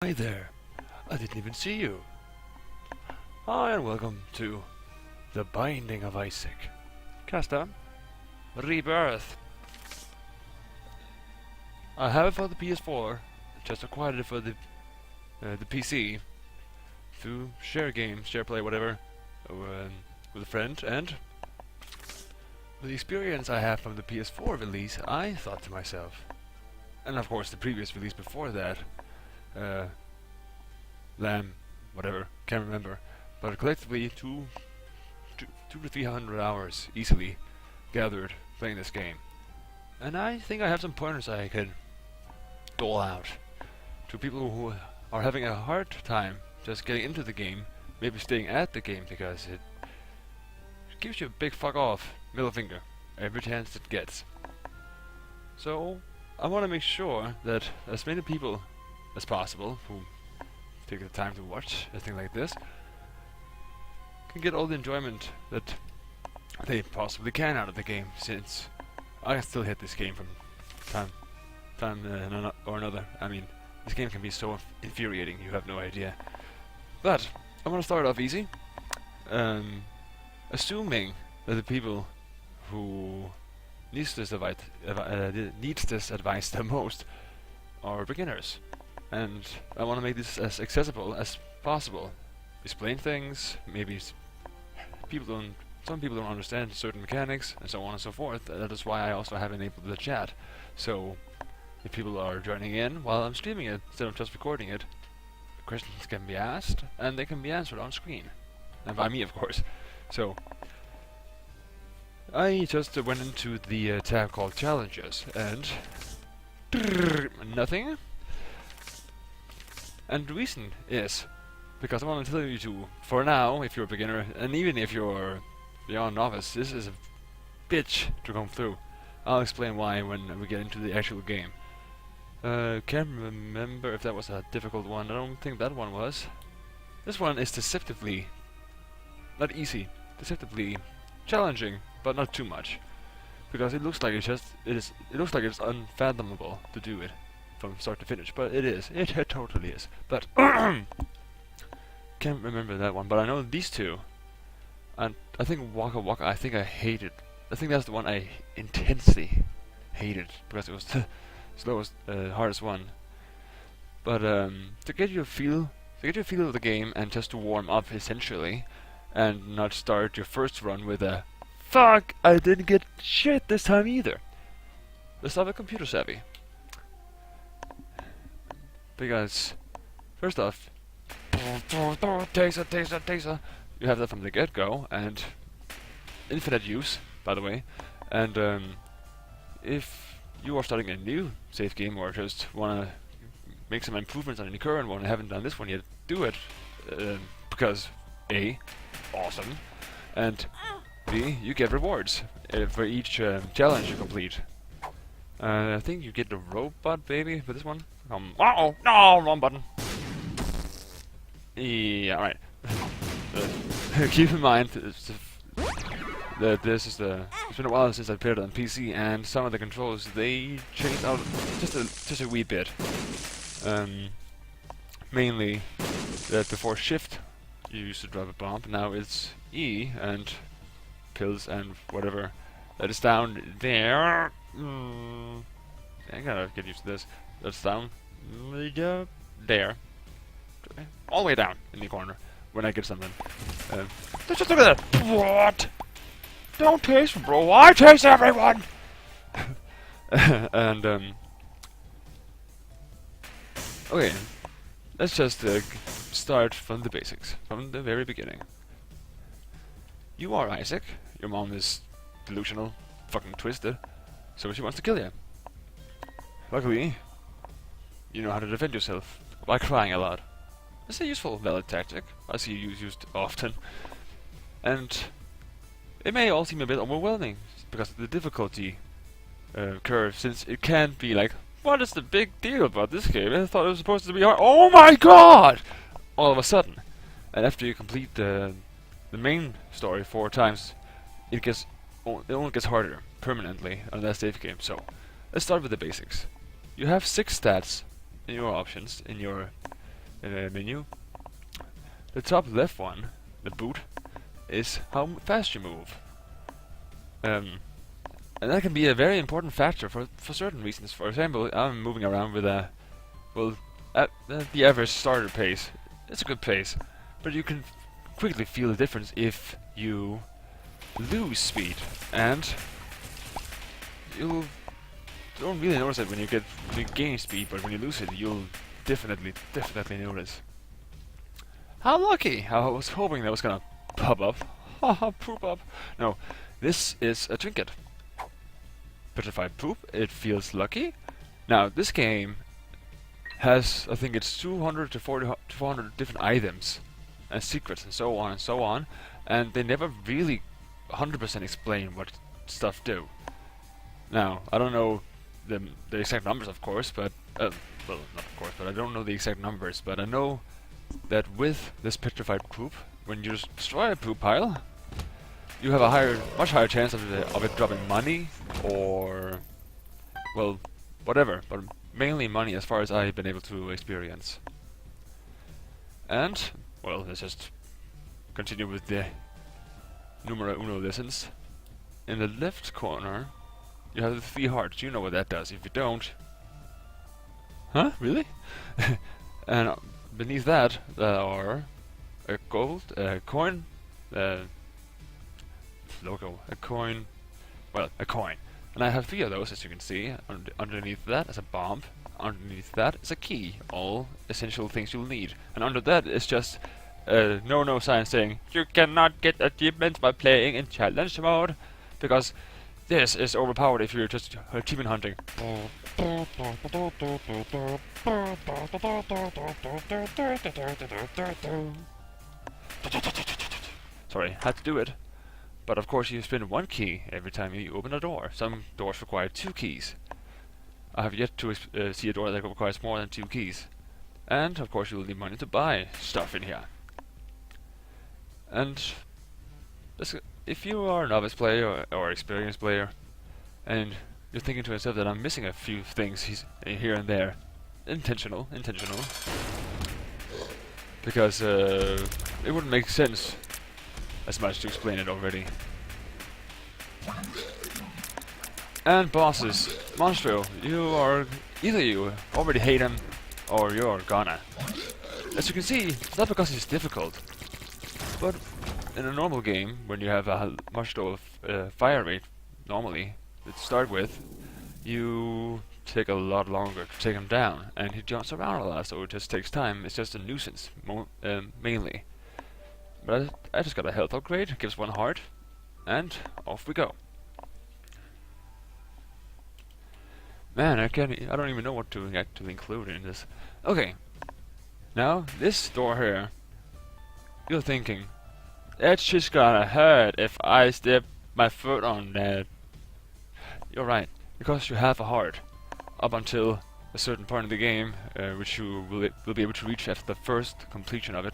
Hi there. I didn't even see you. Hi and welcome to The Binding of Isaac. Casta. Rebirth. I have it for the PS4. Just acquired it for the PC. To share games, share play, whatever. With a friend. And with the experience I have from the PS4 release, I thought to myself, and of course the previous release before that, Lamb, whatever, can't remember, but collectively two to 300 hours easily gathered playing this game, and I think I have some pointers I can dole out to people who are having a hard time just getting into the game, maybe staying at the game because it gives you a big fuck off middle finger every chance it gets. So I want to make sure that as many people as possible who take the time to watch a thing like this can get all the enjoyment that they possibly can out of the game, since I can still hit this game from time or another. I mean, this game can be so infuriating, you have no idea. But I want to start off easy, assuming that the people who needs this advice the most are beginners. And I want to make this as accessible as possible. Explain things, maybe some people don't understand certain mechanics, and so on and so forth. That is why I also have enabled the chat. So, if people are joining in while I'm streaming it, instead of just recording it, questions can be asked, and they can be answered on screen. And by me, of course. So, I just went into the tab called Challenges, and nothing. And the reason is because I want to tell you to, for now, if you're a beginner, and even if you're beyond novice, this is a bitch to come through. I'll explain why when we get into the actual game. Can't remember if that was a difficult one. I don't think that one was. This one is deceptively, not easy, deceptively challenging, but not too much, because it looks like it looks like it's unfathomable to do it from start to finish, but it is. It totally is. But can't remember that one, but I know these two. And I think Waka Waka, I think I hated. I think that's the one I intensely hated because it was the slowest, hardest one. But to get you a feel of the game and just to warm up essentially, and not start your first run with a fuck, I didn't get shit this time either. Let's start with computer savvy. Because, first off, taser, you have that from the get-go, and infinite use, by the way. And if you are starting a new save game or just want to make some improvements on your current one and haven't done this one yet, do it. Because A, awesome, and B, you get rewards for each challenge you complete. I think you get the robot baby for this one. Uh-oh! No! Wrong button! Yeah, alright. Keep in mind that this is the... It's been a while since I played it on PC, and some of the controls, they changed out just a wee bit. Mainly that before shift you used to drop a bomb, now it's E and pills and whatever that is down there. I gotta get used to this. That's down there. All the way down in the corner when I get something. Let's just look at that. What? Don't taste, bro. I taste everyone! And, okay. Let's just start from the basics, from the very beginning. You are Isaac. Your mom is delusional, fucking twisted, so she wants to kill you. Luckily, you know how to defend yourself by crying a lot. It's a useful, valid tactic. I see you used often. And it may all seem a bit overwhelming because of the difficulty curve, since it can't be like, what is the big deal about this game? I thought it was supposed to be hard. Oh my god! All of a sudden. And after you complete the main story 4 times, it only gets harder permanently on that save game. So let's start with the basics. You have 6 stats in your options in your menu. The top left one, the boot, is how fast you move. And that can be a very important factor for certain reasons. For example, I'm moving around with the average starter pace. It's a good pace, but you can quickly feel the difference if you lose speed, and you don't really notice it when you gain speed, but when you lose it, you'll definitely notice. How lucky! I was hoping that was gonna pop up. Haha, poop up. No, this is a trinket. Petrified poop. It feels lucky. Now, this game has, I think it's 200 to 400 different items and secrets and so on, and they never really 100% explain what stuff do. Now, I don't know the exact numbers, of course, but well, not of course, but I don't know the exact numbers, but I know that with this petrified poop, when you destroy a poop pile, you have a much higher chance of it dropping money, or, well, whatever, but mainly money as far as I've been able to experience. And, well, let's just continue with the numero uno lessons. In the left corner, you have the 3 hearts. You know what that does. If you don't... Huh? Really? And beneath that, there are a gold, a coin, logo, a coin, well, a coin. And I have 3 of those, as you can see. Underneath that is a bomb. Underneath that is a key. All essential things you'll need. And under that is just a no sign saying, you cannot get achievements by playing in challenge mode, because this is overpowered if you're just achievement hunting. Sorry, had to do it. But of course you spend 1 key every time you open a door. Some doors require 2 keys. I have yet to see a door that requires more than 2 keys. And of course you will need money to buy stuff in here. And if you are a novice player or experienced player, and you're thinking to yourself that I'm missing a few things here and there, intentional, because it wouldn't make sense as much to explain it already. And bosses, Monstro, either you already hate him, or you're gonna. As you can see, it's not because he's difficult, but in a normal game, when you have a much lower fire rate, normally, to start with, you take a lot longer to take him down, and he jumps around a lot, so it just takes time. It's just a nuisance, mainly. But I just got a health upgrade, gives 1 heart, and off we go. Man, I don't even know what to actually include in this. Okay, now this door here, you're thinking, that's just gonna hurt if I step my foot on that. You're right, because you have a heart up until a certain part of the game, which you will be able to reach after the first completion of it.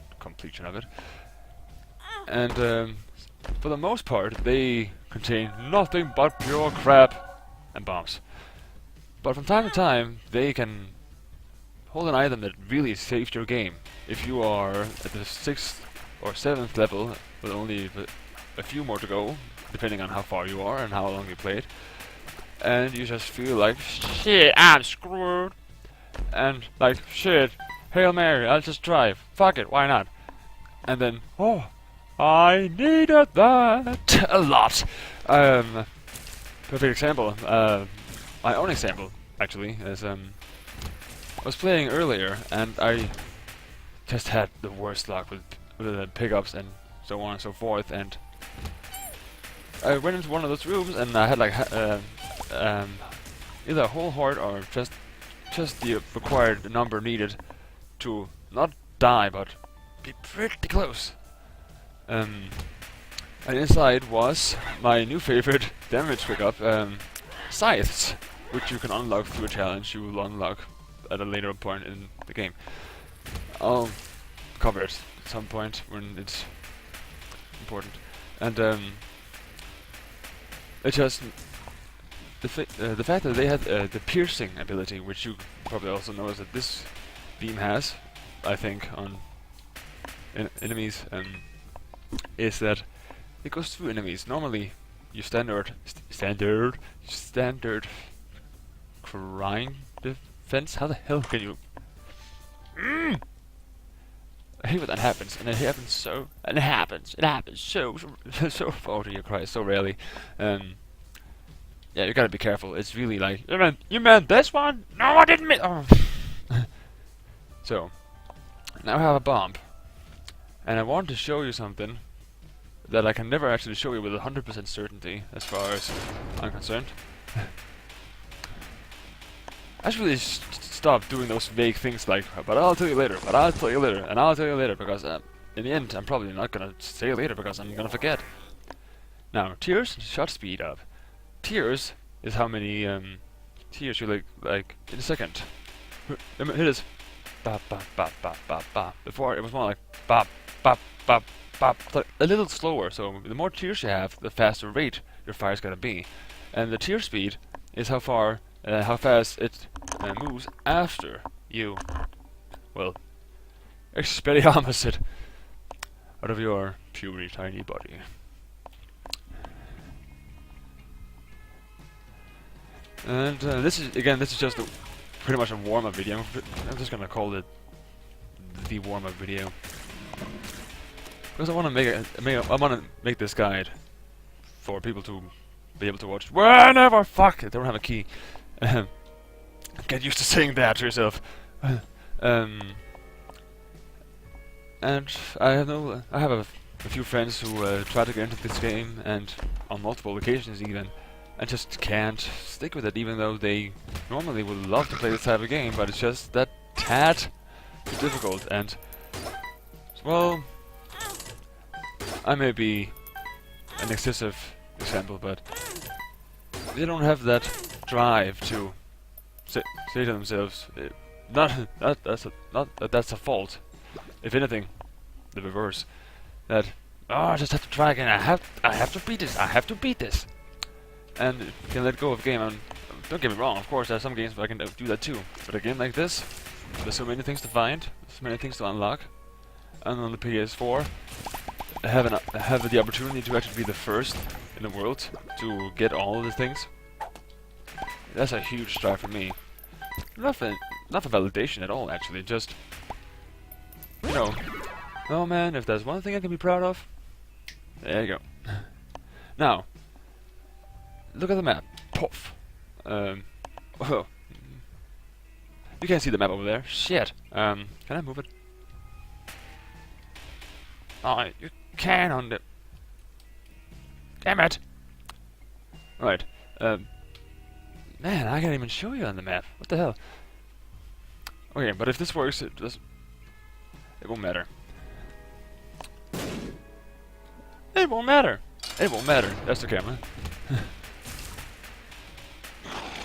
And for the most part, they contain nothing but pure crap and bombs. But from time to time, they can hold an item that really saves your game. If you are at the 6th or 7th level, with only a few more to go, depending on how far you are and how long you played, and you just feel like, shit, I'm screwed, and like, shit, Hail Mary, I'll just drive, fuck it, why not? And then, oh, I needed that a lot. Perfect example, my own example, actually, is, I was playing earlier, and I just had the worst luck with the pickups and so on and so forth, and I went into one of those rooms, and I had like, either a whole heart or just the required number needed to not die, but be pretty close. And inside was my new favorite damage pickup, scythes, which you can unlock through a challenge. You will unlock at a later point in the game. I'll cover it at some point when it's important. And it just the fact that they had the piercing ability, which you probably also know that this beam has, I think, on enemies, is that it goes through enemies. Normally, your standard crime defense. How the hell can you? I hate when that happens, and it happens so. And it happens so oh dear Christ, so rarely. Yeah, you gotta be careful. It's really like, you meant this one? No, I didn't mean. Oh. So now I have a bomb, and I want to show you something that I can never actually show you with 100% certainty, as far as I'm concerned. I should really stop doing those vague things like, but I'll tell you later, but I'll tell you later, and I'll tell you later, because in the end, I'm probably not gonna say later because I'm gonna forget. Now, tears, shot speed up. Tears is how many tears you like in a second. Hit this. Bop bop bop bop bop bop. Before it was more like bop bop bop bop, like a little slower. So the more tears you have, the faster rate your fire's gonna be, and the tear speed is how fast it moves after you, well, expelliarmus it out of your puny tiny body. And this is just pretty much a warm-up video. I'm just gonna call it the warm-up video because I want to make this guide for people to be able to watch whenever. Fuck, they don't have a key. Get used to saying that to yourself. And I have a few friends who try to get into this game, and on multiple occasions even, and just can't stick with it, even though they normally would love to play this type of game, but it's just that tad too difficult. And well, I may be an excessive example, but they don't have that drive to say to themselves, not that that's a fault. If anything, the reverse. That, oh, I just have to try again. I have to beat this. I have to beat this. And you can let go of the game. And don't get me wrong. Of course, there are some games where I can do that too. But a game like this, there's so many things to find, so many things to unlock. And on the PS4, I have the opportunity to actually be the first in the world to get all of the things. That's a huge strive for me. Not for validation at all, actually. Just, you know, oh man, if there's one thing I can be proud of, there you go. Now, look at the map. Poof. Whoa. You can't see the map over there. Shit. Can I move it? Oh, you can on the... Damn it! Alright. Man, I can't even show you on the map. What the hell? Okay, but if this works, it won't matter. It won't matter. It won't matter. That's the camera.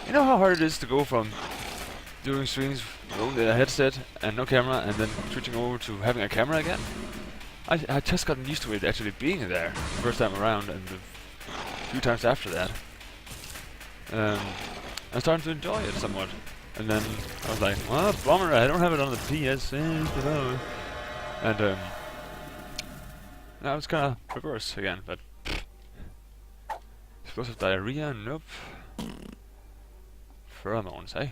You know how hard it is to go from doing streams with only a headset and no camera, and then switching over to having a camera again? I just gotten used to it actually being there the first time around, and a few times after that. I'm starting to enjoy it somewhat. And then I was like, well, bummer, I don't have it on the PS. And now it's kind of reverse again, but explosive diarrhea, nope. Pheromones, eh?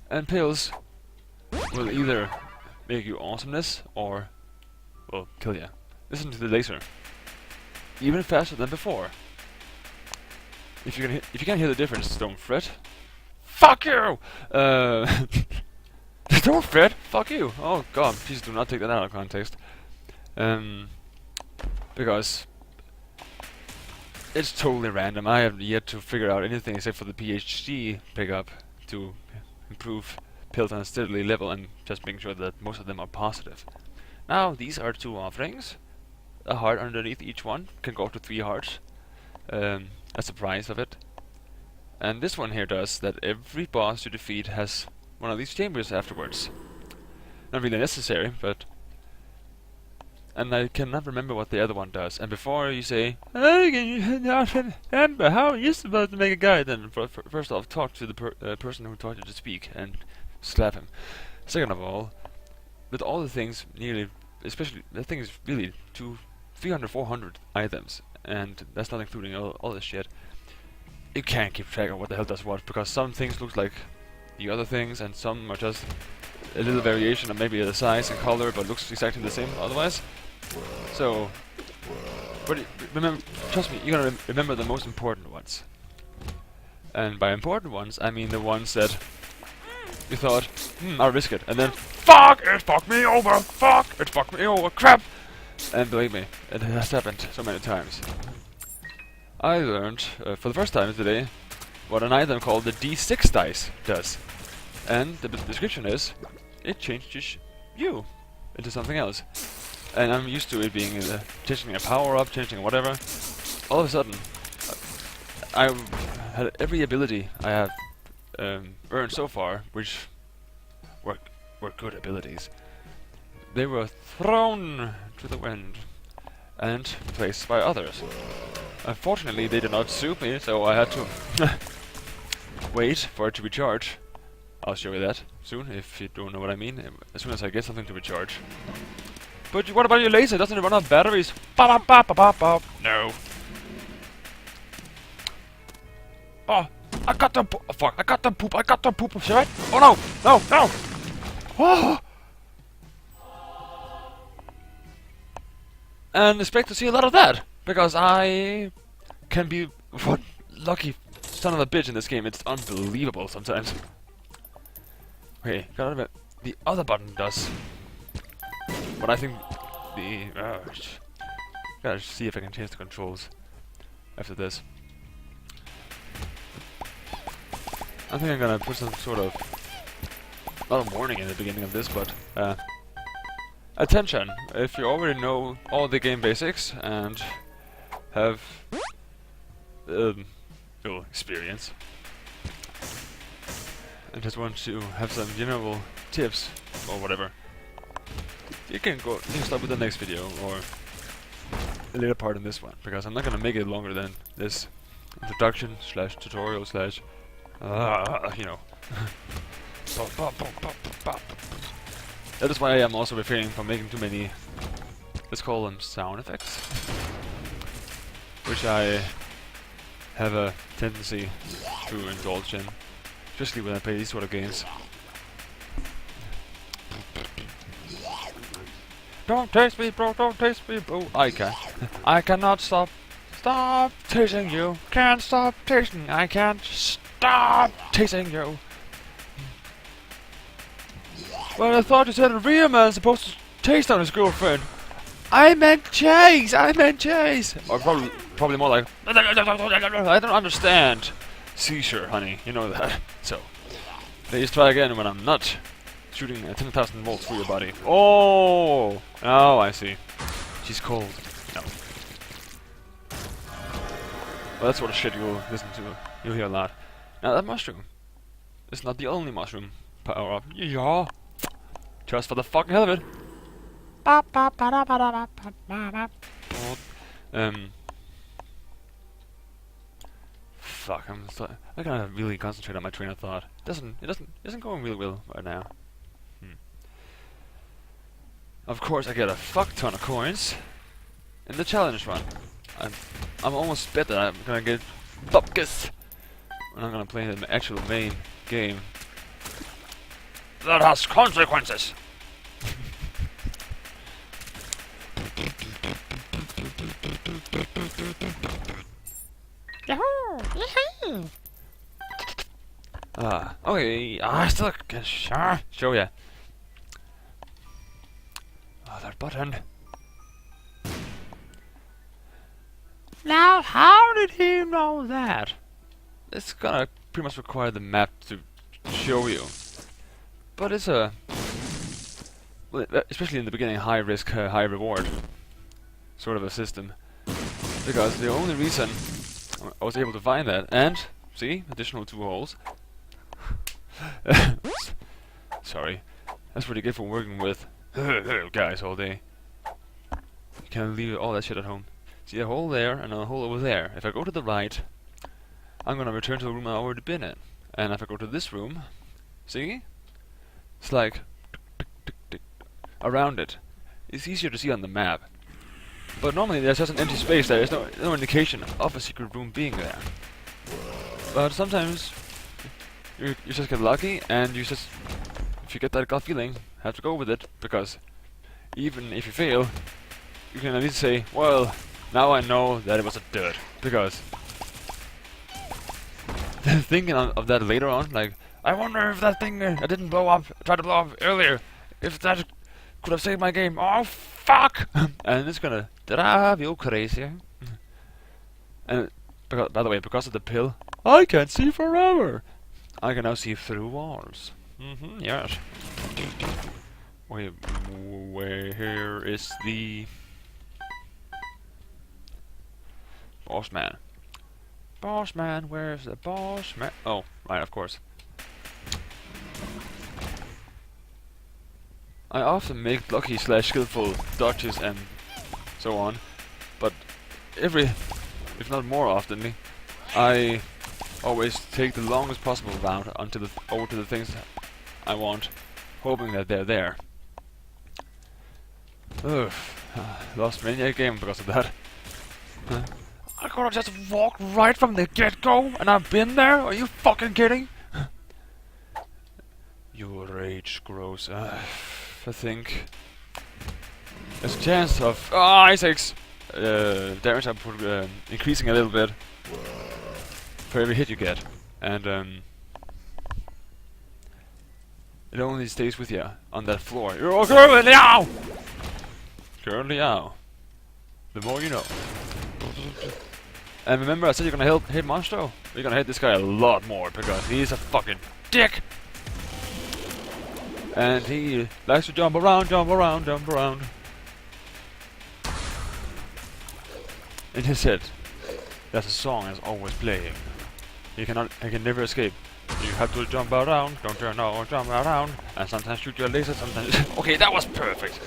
And pills will either make you awesomeness or, well, kill ya. Listen to the laser. Even faster than before. If you can't hear the difference, don't fret. Fuck you! Don't fret. Fuck you. Oh god, please do not take that out of context. Because it's totally random. I have yet to figure out anything except for the PhD pickup to improve pills on a steadily level and just making sure that most of them are positive. Now, these are 2 offerings. A heart underneath each one can go up to 3 hearts. That's the price of it. And this one here does that every boss you defeat has one of these chambers afterwards. Not really necessary, but... And I cannot remember what the other one does. And before you say, "Hey, can you not remember? How are you supposed to make a guide?" Then first off, talk to the person who taught you to speak and slap him. Second of all, with all the things nearly, especially the thing is really 300, 400 items, and that's not including all this shit. You can't keep track of what the hell does what, because some things look like the other things, and some are just a little variation of maybe the size and color, but looks exactly the same otherwise. So, but remember, trust me, you gotta remember the most important ones. And by important ones, I mean the ones that you thought, I'll risk it, and then fuck, it fucked me over, crap! And believe me, it has happened so many times. I learned for the first time today what an item called the D6 dice does. And the description is, it changes you into something else. And I'm used to it being changing a power up, changing whatever. All of a sudden, I had every ability I have earned so far, which were good abilities. They were thrown to the wind and placed by others. Unfortunately, they did not suit me, so I had to wait for it to recharge. I'll show you that soon, if you don't know what I mean. As soon as I get something to recharge. But what about your laser? Doesn't it run on batteries? No. Oh, I got the fuck! I got the poop! Shit! Oh no! No! Oh! And expect to see a lot of that, because I can be one lucky son of a bitch in this game. It's unbelievable sometimes. Okay, the other button does what I think the gotta see if I can change the controls after this. I think I'm gonna put some sort of not a warning in the beginning of this, but attention, if you already know all the game basics and have experience and just want to have some general tips or whatever, you can start with the next video or a later part in this one, because I'm not gonna make it longer than this introduction / tutorial / you know. That is why I am also refraining from making too many, let's call them sound effects, which I have a tendency to indulge in, especially when I play these sort of games. Don't taste me, bro, don't taste me, bro. I cannot stop tasting you. Can't stop tasting, I can't stop tasting you. Well, I thought you said a real man's supposed to taste on his girlfriend. I meant chase! Or probably more like, I don't understand. Seizure, honey, you know that. So, please try again when I'm not shooting 10,000 volts through your body. Oh, I see. She's cold. No. Well, that's sort of shit you'll listen to. You'll hear a lot. Now that mushroom is not the only mushroom power up. Yeah. Just for the fucking hell of it. Fuck, I gotta really concentrate on my train of thought. It isn't going really well right now. Of course, I get a fuck ton of coins in the challenge run. I'm almost bet that I'm gonna get buckets when I'm gonna play the actual main game. That has consequences. Yahoo! Yahoo! Okay, I still can show ya. Other button. Now, how did he know that? It's gonna pretty much require the map to show you. But it's a, well, especially in the beginning, high risk, high reward sort of a system. Because the only reason I was able to find that, and see, additional 2 holes. Sorry, that's what you get for working with guys all day. You can't leave all that shit at home. See a hole there and a hole over there. If I go to the right, I'm gonna return to the room I've already been in. And if I go to this room, see? It's like tick, tick, tick, tick. around it. It's easier to see on the map. But normally there's just an empty space there. There's no indication of a secret room being there. But sometimes you just get lucky, and you just, if you get that gut feeling, have to go with it, because even if you fail, you can at least say, well, now I know that it was a dud. Because thinking of that later on, like, I wonder if that thing that didn't blow up, tried to blow up earlier, if that could have saved my game. Oh fuck! And it's gonna drive you crazy. And because, by the way, because of the pill, I can see forever. I can now see through walls. Yes. Wait, where is the boss man? Boss man, where's the boss man? Oh, right, of course. I often make lucky / skillful dodges and so on, but if not more oftenly, I always take the longest possible route over to the things I want, hoping that they're there. Ugh, lost many a game because of that. I could have just walked right from the get-go, and I've been there? Are you fucking kidding? Your rage grows. I think there's a chance of Isaac's damage I put increasing a little bit for every hit you get, and it only stays with you on that floor. You're currently ow! Currently ow. The more you know. And remember, I said you're gonna hit Monstro? You're gonna hit this guy a lot more because he's a fucking dick! And he likes to jump around, jump around, jump around. In his head, there's a song that's always playing. He can never escape. You have to jump around, don't turn no, jump around, and sometimes shoot your laser, sometimes okay, that was perfect.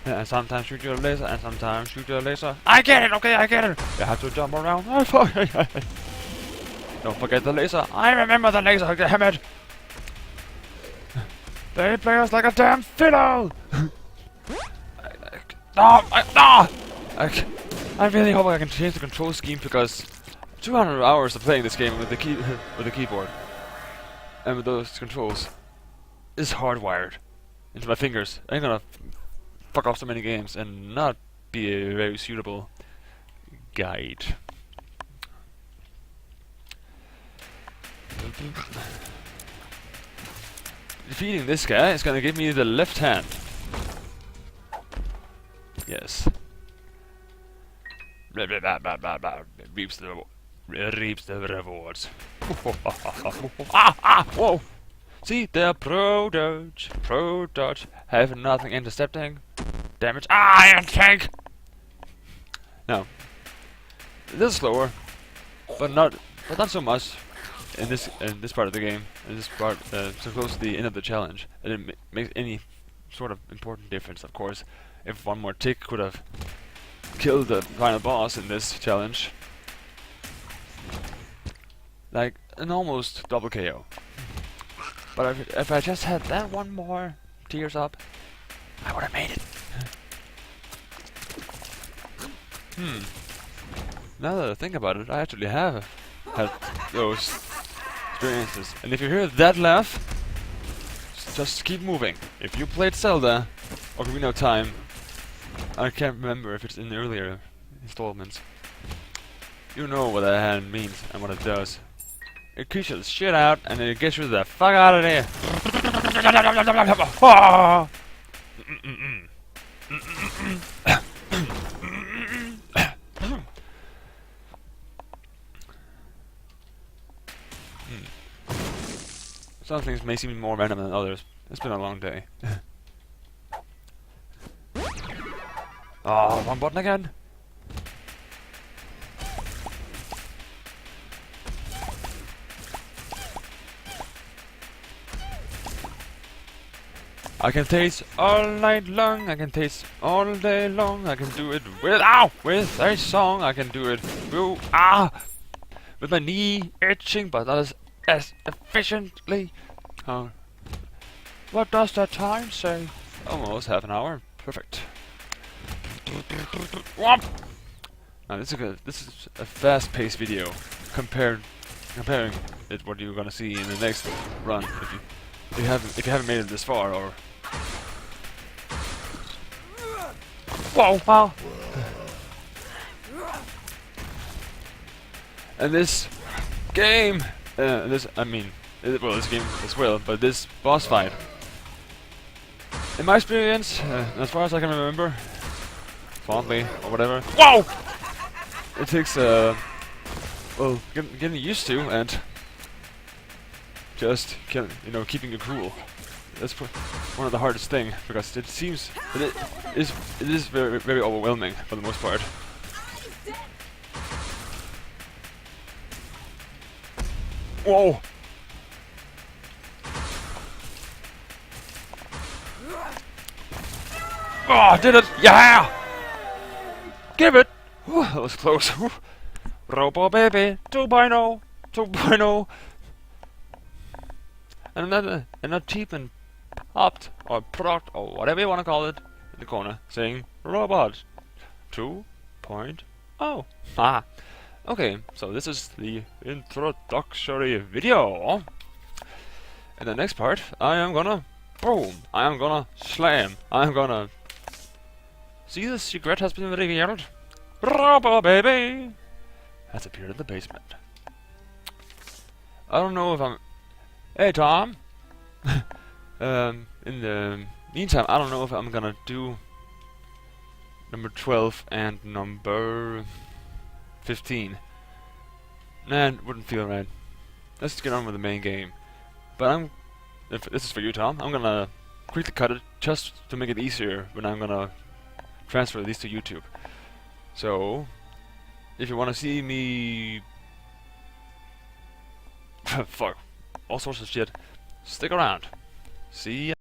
And sometimes shoot your laser, and sometimes shoot your laser. I get it, okay, I get it. You have to jump around. Don't forget the laser. I remember the laser, damn it. They play us like a damn fiddle! I really hope I can change the control scheme, because 200 hours of playing this game with the keyboard and with those controls is hardwired into my fingers. I ain't gonna fuck off so many games and not be a very suitable guide. Defeating this guy is gonna give me the left hand. Yes. Reaps the rewards. Whoa! See, they're pro dodge, have nothing intercepting. Damage. Iron tank. Now, a little slower, but not so much in this part of the game. In this part, so close to the end of the challenge, it didn't make any sort of important difference. Of course, if one more tick could have killed the final boss in this challenge, like an almost double KO. But if I just had that one more tears up, I would have made it. Now that I think about it, I actually have had those experiences. And if you hear that laugh, just keep moving. If you played Zelda, Ocarina of Time, I can't remember if it's in the earlier installments, you know what that hand means and what it does. It kicks the shit out and then it gets you the fuck out of there. Some things may seem more random than others. It's been a long day. Oh, wrong button again. I can taste all night long, I can taste all day long, I can do it with a song, I can do it with my knee itching, but not as efficiently. What does the time say? almost half an hour. Perfect. Whomp! Now this is a fast-paced video comparing it what you're gonna see in the next run if you haven't made it this far or. Whoa! Wow! And this game, this game as well, but this boss fight, in my experience, as far as I can remember, fondly or whatever. Whoa! It takes getting used to and just keeping it cool. That's one of the hardest thing because it seems that it is very very overwhelming for the most part. Whoa! Oh, I did it! Yeah! Give it! Whew, that was close. Robo Baby 2.0, 2.0. And an achievement popped or product or whatever you want to call it in the corner saying Robot 2.0. Ah. Okay, so this is the introductory video. In the next part, I am gonna boom, I am gonna slam, I am gonna see the secret has been revealed. Robo Baby has appeared in the basement. I don't know if I'm. Hey Tom. In the meantime, I don't know if I'm gonna do number 12 and number 15. Nah, it wouldn't feel right. Let's get on with the main game. But if this is for you, Tom, I'm gonna quickly cut it just to make it easier when I'm gonna transfer these to YouTube. So, if you wanna see me fuck all sorts of shit, stick around. See ya.